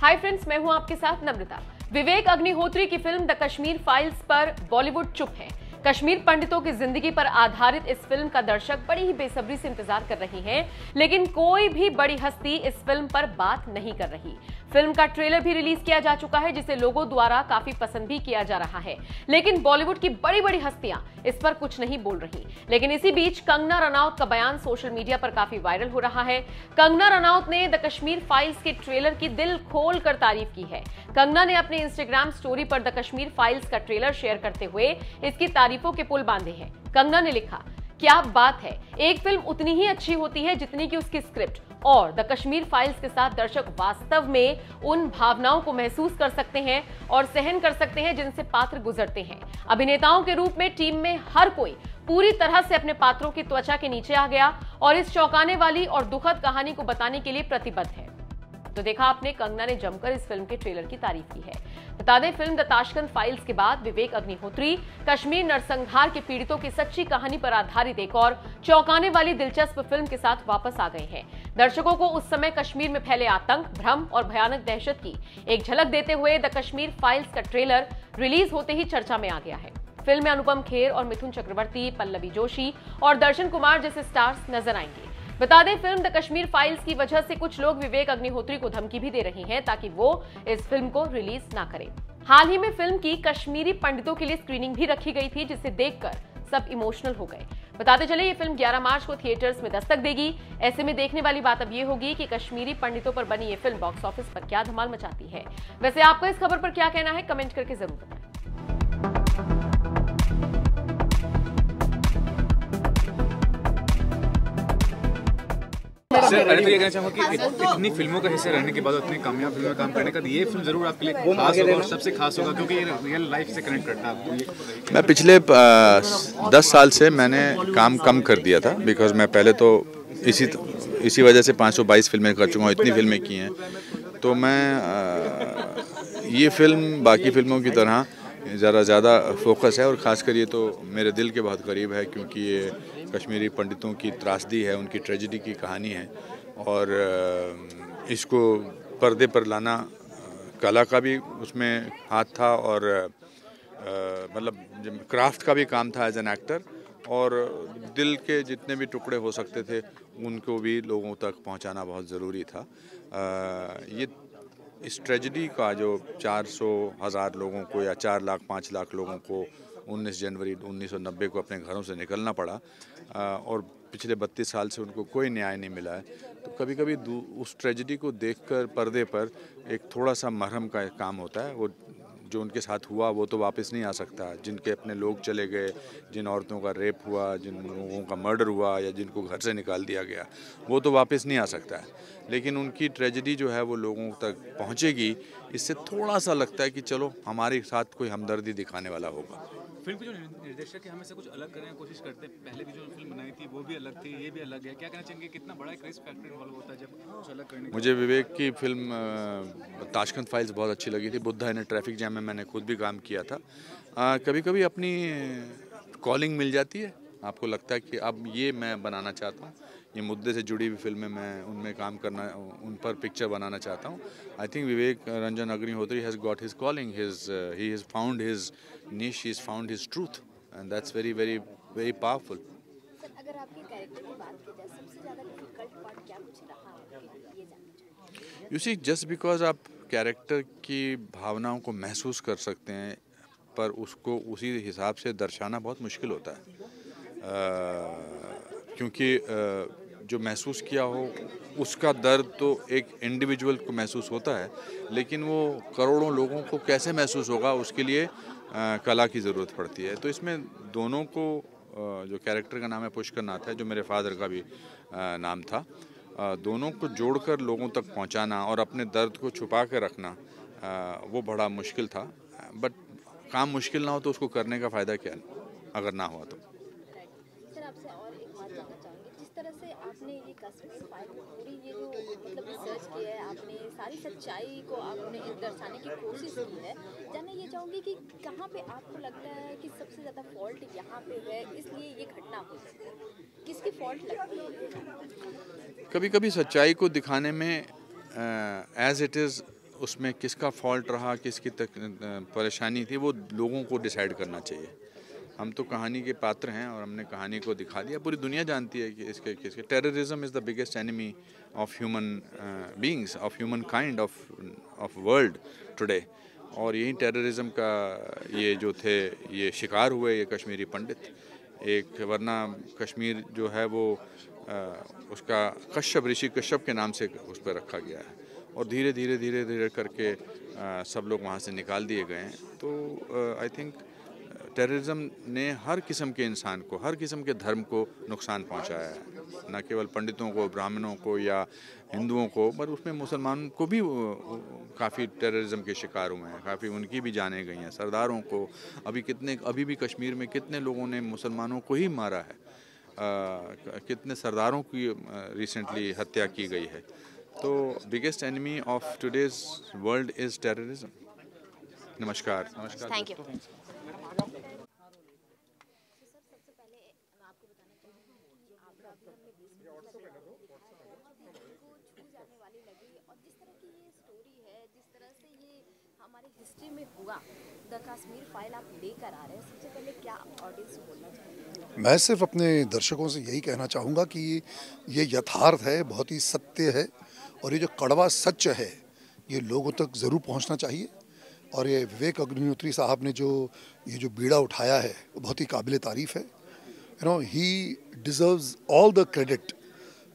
Hi friends, मैं हूं आपके साथ नम्रता। विवेक अग्निहोत्री की फिल्म द कश्मीर फाइल्स पर बॉलीवुड चुप है। कश्मीर पंडितों की जिंदगी पर आधारित इस फिल्म का दर्शक बड़ी ही बेसब्री से इंतजार कर रहे हैं, लेकिन कोई भी बड़ी हस्ती इस फिल्म पर बात नहीं कर रही। फिल्म का ट्रेलर भी रिलीज किया जा चुका है, जिसे लोगों द्वारा काफी पसंद भी किया जा रहा है, लेकिन बॉलीवुड की बड़ी बड़ी हस्तियां इस पर कुछ नहीं बोल रही। लेकिन इसी बीच कंगना रनौत का बयान सोशल मीडिया पर काफी वायरल हो रहा है। कंगना रनौत ने द कश्मीर फाइल्स के ट्रेलर की दिल खोल कर तारीफ की है। कंगना ने अपने इंस्टाग्राम स्टोरी पर द कश्मीर फाइल्स का ट्रेलर शेयर करते हुए इसकी तारीफों के पुल बांधे हैं। कंगना ने लिखा, क्या बात है, एक फिल्म उतनी ही अच्छी होती है जितनी की उसकी स्क्रिप्ट, और द कश्मीर फाइल्स के साथ दर्शक वास्तव में उन भावनाओं को महसूस कर सकते हैं और सहन कर सकते हैं जिनसे पात्र गुजरते हैं। अभिनेताओं के रूप में टीम में हर कोई पूरी तरह से अपने पात्रों की त्वचा के नीचे आ गया और इस चौंकाने वाली और दुखद कहानी को बताने के लिए प्रतिबद्ध है। तो देखा आपने, कंगना ने जमकर इस फिल्म के ट्रेलर की तारीफ की है। बता दें, फिल्म द ताशकंद फाइल्स के बाद विवेक अग्निहोत्री कश्मीर नरसंहार के पीड़ितों की सच्ची कहानी पर आधारित एक और चौंकाने वाली दिलचस्प फिल्म के साथ वापस आ गए हैं। दर्शकों को उस समय कश्मीर में फैले आतंक, भ्रम और भयानक दहशत की एक झलक देते हुए द कश्मीर फाइल्स का ट्रेलर रिलीज होते ही चर्चा में आ गया है। फिल्म में अनुपम खेर और मिथुन चक्रवर्ती, पल्लवी जोशी और दर्शन कुमार जैसे स्टार्स नजर आएंगे। बता दें, फिल्म द कश्मीर फाइल्स की वजह से कुछ लोग विवेक अग्निहोत्री को धमकी भी दे रहे हैं ताकि वो इस फिल्म को रिलीज ना करें। हाल ही में फिल्म की कश्मीरी पंडितों के लिए स्क्रीनिंग भी रखी गई थी, जिसे देखकर सब इमोशनल हो गए। बताते चले, ये फिल्म 11 मार्च को थिएटर्स में दस्तक देगी। ऐसे में देखने वाली बात अब ये होगी कि कश्मीरी पंडितों पर बनी ये फिल्म बॉक्स ऑफिस पर क्या धमाल मचाती है। वैसे आपको इस खबर पर क्या कहना है, कमेंट करके जरूर बताएं। सर, पहले तो ये कहना चाहूँगा कि इतनी फिल्मों का हिस्सा रहने के बाद इतनी कामयाब फिल्म में काम करने का ये फिल्म जरूर आपके लिए खास होगा और सबसे खास होगा क्योंकि ये रियल लाइफ से कनेक्ट करता है आपको। मैं पिछले 10 साल से मैंने काम कम कर दिया था, बिकॉज मैं पहले तो इसी वजह से 522 फिल्में कर चुका हूँ, इतनी फिल्में की हैं। तो मैं ये फिल्म बाकी फिल्मों की तरह ज़रा ज़्यादा फोकस है और ख़ासकर ये तो मेरे दिल के बहुत करीब है, क्योंकि ये कश्मीरी पंडितों की त्रासदी है, उनकी ट्रेजेडी की कहानी है और इसको पर्दे पर लाना कला का भी उसमें हाथ था और मतलब क्राफ्ट का भी काम था एज एन एक्टर, और दिल के जितने भी टुकड़े हो सकते थे उनको भी लोगों तक पहुंचाना बहुत ज़रूरी था। ये इस ट्रेजेडी का जो 400,000 लोगों को या 4 लाख 5 लाख लोगों को 19 जनवरी 1990 को अपने घरों से निकलना पड़ा और पिछले 32 साल से उनको कोई न्याय नहीं मिला है, तो कभी कभी उस ट्रेजेडी को देखकर पर्दे पर एक थोड़ा सा मरहम का काम होता है। वो जो उनके साथ हुआ वो तो वापस नहीं आ सकता, जिनके अपने लोग चले गए, जिन औरतों का रेप हुआ, जिन लोगों का मर्डर हुआ या जिनको घर से निकाल दिया गया, वो तो वापस नहीं आ सकता है, लेकिन उनकी ट्रेजेडी जो है वो लोगों तक पहुंचेगी। इससे थोड़ा सा लगता है कि चलो हमारे साथ कोई हमदर्दी दिखाने वाला होगा। फिल्म के जो निर्देशक है हमेशा कुछ अलग करने की कोशिश करते हैं। पहले भी जो फिल्म बनाई थी वो भी अलग थी, ये भी अलग है। क्या कहना चाहेंगे, कितना बड़ा क्रेज फैक्टर इन्वॉल्व होता है जब कुछ अलग करने की? मुझे विवेक की फिल्म ताशकंद फाइल्स बहुत अच्छी लगी थी। बुद्धा इन ट्रैफिक जैम में मैंने खुद भी काम किया था। कभी कभी अपनी कॉलिंग मिल जाती है, आपको लगता है कि अब ये मैं बनाना चाहता हूँ, ये मुद्दे से जुड़ी हुई फिल्में मैं उनमें काम करना, उन पर पिक्चर बनाना चाहता हूँ। I think Vivek Ranjan Agnihotri has got his calling, he has found his niche, he's found his truth, and that's very very very powerful. Sir, अगर आपके कैरेक्टर की बात की जाए, सबसे ज़्यादा डिफिकल्ट पार्ट क्या कुछ रहा है ये जानना चाहिए? You see, just because आप कैरेक्टर की भावनाओं को महसूस कर सकते हैं, पर उसको उसी हिसाब से दर्शाना बहुत मुश्किल होता है, क्योंकि जो महसूस किया हो उसका दर्द तो एक इंडिविजुअल को महसूस होता है, लेकिन वो करोड़ों लोगों को कैसे महसूस होगा उसके लिए कला की ज़रूरत पड़ती है। तो इसमें दोनों को, जो कैरेक्टर का नाम है पुष्कर नाथ है, जो मेरे फादर का भी नाम था, दोनों को जोड़कर लोगों तक पहुंचाना और अपने दर्द को छुपा के रखना, वो बड़ा मुश्किल था। बट काम मुश्किल ना हो तो उसको करने का फ़ायदा क्या अगर ना हुआ तो। सर, आपसे और एक बात जानना चाहूँगी, जिस तरह से आपने ये कश्मीर फाइल पूरी ये जो मतलब रिसर्च की है, आपने सारी सच्चाई को आपने दर्शाने की कोशिश की है, जानना ये चाहूँगी कि कहाँ पे आपको लगता है कि सबसे ज़्यादा फॉल्ट यहाँ पे है, इसलिए ये घटना हुई, किसकी फॉल्ट लगती है? कभी कभी सच्चाई को दिखाने में एज इट इज़ उसमें किसका फॉल्ट रहा, किसकी परेशानी थी, वो लोगों को डिसाइड करना चाहिए। हम तो कहानी के पात्र हैं और हमने कहानी को दिखा दिया। पूरी दुनिया जानती है कि किसके terrorism is the biggest enemy of human beings, of human kind, of world today. और यही टेररिज्म का ये जो थे ये शिकार हुए ये कश्मीरी पंडित। एक वरना कश्मीर जो है वो उसका कश्यप, ऋषि कश्यप के नाम से उस पर रखा गया है और धीरे धीरे करके सब लोग वहाँ से निकाल दिए गए हैं। तो आई थिंक टेररिज्म ने हर किस्म के इंसान को, हर किस्म के धर्म को नुकसान पहुंचाया है, न केवल पंडितों को, ब्राह्मणों को या हिंदुओं को, पर उसमें मुसलमान को भी काफ़ी टेररिज्म के शिकार हुए हैं, काफ़ी उनकी भी जानें गई हैं। सरदारों को अभी भी कश्मीर में कितने लोगों ने मुसलमानों को ही मारा है, कितने सरदारों की रिसेंटली हत्या की गई है। तो biggest enemy of today's world is terrorism. नमस्कार। Thank you. हमारे हिस्ट्री में हुआ द कश्मीर फाइल आप लेकर आ रहे हैं, सबसे पहले क्या ऑडियंस को बोलना चाहेंगे? मैं सिर्फ अपने दर्शकों से यही कहना चाहूँगा कि ये यथार्थ है, बहुत ही सत्य है और ये जो कड़वा सच है ये लोगों तक ज़रूर पहुँचना चाहिए। और ये विवेक अग्निहोत्री साहब ने जो ये जो बीड़ा उठाया है वो बहुत ही काबिल तारीफ़ है। You know he deserves all the credit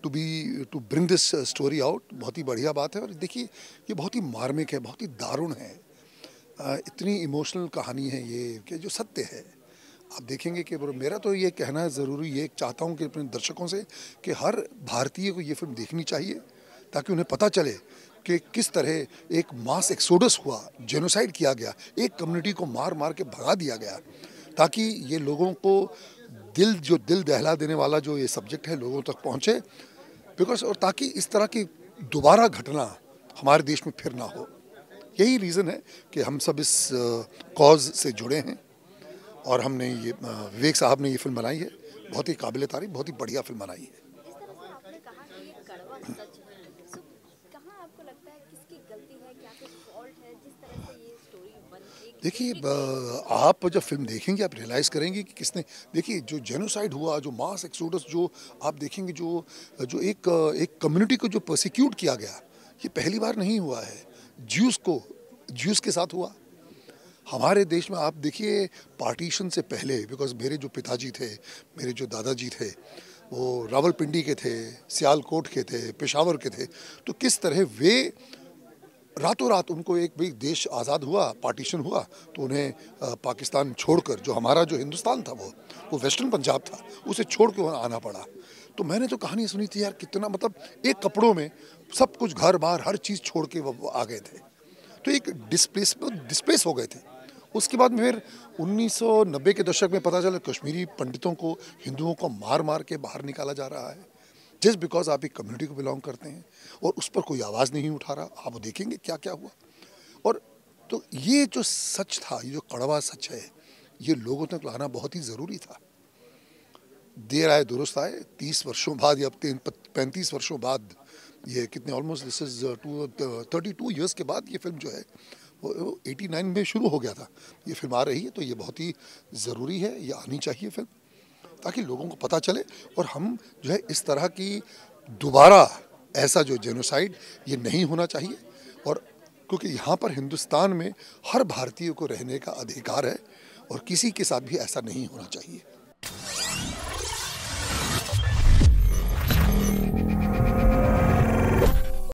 to bring this story out. बहुत ही बढ़िया बात है और देखिए ये बहुत ही मार्मिक है, बहुत ही दारुण है, इतनी इमोशनल कहानी है ये कि जो सत्य है। आप देखेंगे कि मेरा तो ये कहना ज़रूरी ये चाहता हूँ कि अपने दर्शकों से कि हर भारतीय को ये फिल्म देखनी चाहिए ताकि उन्हें पता चले कि किस तरह एक मास एक्सोडस हुआ, जेनोसाइड किया गया, एक कम्युनिटी को मार मार के भगा दिया गया, ताकि ये लोगों को दिल दहला देने वाला जो ये सब्जेक्ट है लोगों तक पहुँचे, बिकॉज और ताकि इस तरह की दोबारा घटना हमारे देश में फिर ना हो। यही रीज़न है कि हम सब इस कॉज से जुड़े हैं और हमने ये विवेक साहब ने ये फिल्म बनाई है, बहुत ही काबिल तारीफ, बहुत ही बढ़िया फिल्म बनाई है। जिस तरह से आपने कहा कि ये कड़वा सच है, सो कहाँ आपको लगता है किसकी गलती है, क्या कुछ फॉल्ट है जिस तरह से ये स्टोरी बनी? देखिए आप जब फिल्म देखेंगे आप रियलाइज़ करेंगे कि किसने, देखिए जो जेनोसाइड हुआ, जो मास एक्सोडस, जो आप देखेंगे जो एक कम्युनिटी को जो प्रोसिक्यूट किया गया, ये पहली बार नहीं हुआ है। ज्यूस के साथ हुआ हमारे देश में। आप देखिए पार्टीशन से पहले, बिकॉज मेरे जो पिताजी थे, मेरे जो दादाजी थे वो रावलपिंडी के थे, सियालकोट के थे, पेशावर के थे, तो किस तरह वे रातों रात उनको एक भाई देश आज़ाद हुआ, पार्टीशन हुआ तो उन्हें पाकिस्तान छोड़कर, जो हमारा जो हिंदुस्तान था वो वेस्टर्न पंजाब था, उसे छोड़ के वहाँ आना पड़ा। तो मैंने तो कहानी सुनी थी यार, कितना मतलब एक कपड़ों में सब कुछ, घर बार हर चीज़ छोड़ के वो आ गए थे, तो एक डिस्प्लेस हो गए थे। उसके बाद में फिर 1990 के दशक में पता चला कश्मीरी पंडितों को, हिंदुओं को मार मार के बाहर निकाला जा रहा है, जस्ट बिकॉज आप एक कम्युनिटी को बिलोंग करते हैं और उस पर कोई आवाज़ नहीं उठा रहा। आप देखेंगे क्या क्या हुआ। और तो ये जो सच था, ये जो कड़वा सच है, ये लोगों तक लाना बहुत ही ज़रूरी था। देर आए दुरुस्त आए, 30 वर्षों बाद या 35 वर्षों बाद, ये कितने ऑलमोस्ट दिस इज़ 32 ईयर्स के बाद ये फिल्म जो है वो 89 में शुरू हो गया था, ये फिल्म आ रही है। तो ये बहुत ही ज़रूरी है, ये आनी चाहिए फिल्म, ताकि लोगों को पता चले और हम जो है इस तरह की दोबारा ऐसा जो जेनोसाइड ये नहीं होना चाहिए। और क्योंकि यहाँ पर हिंदुस्तान में हर भारतीय को रहने का अधिकार है और किसी के साथ भी ऐसा नहीं होना चाहिए।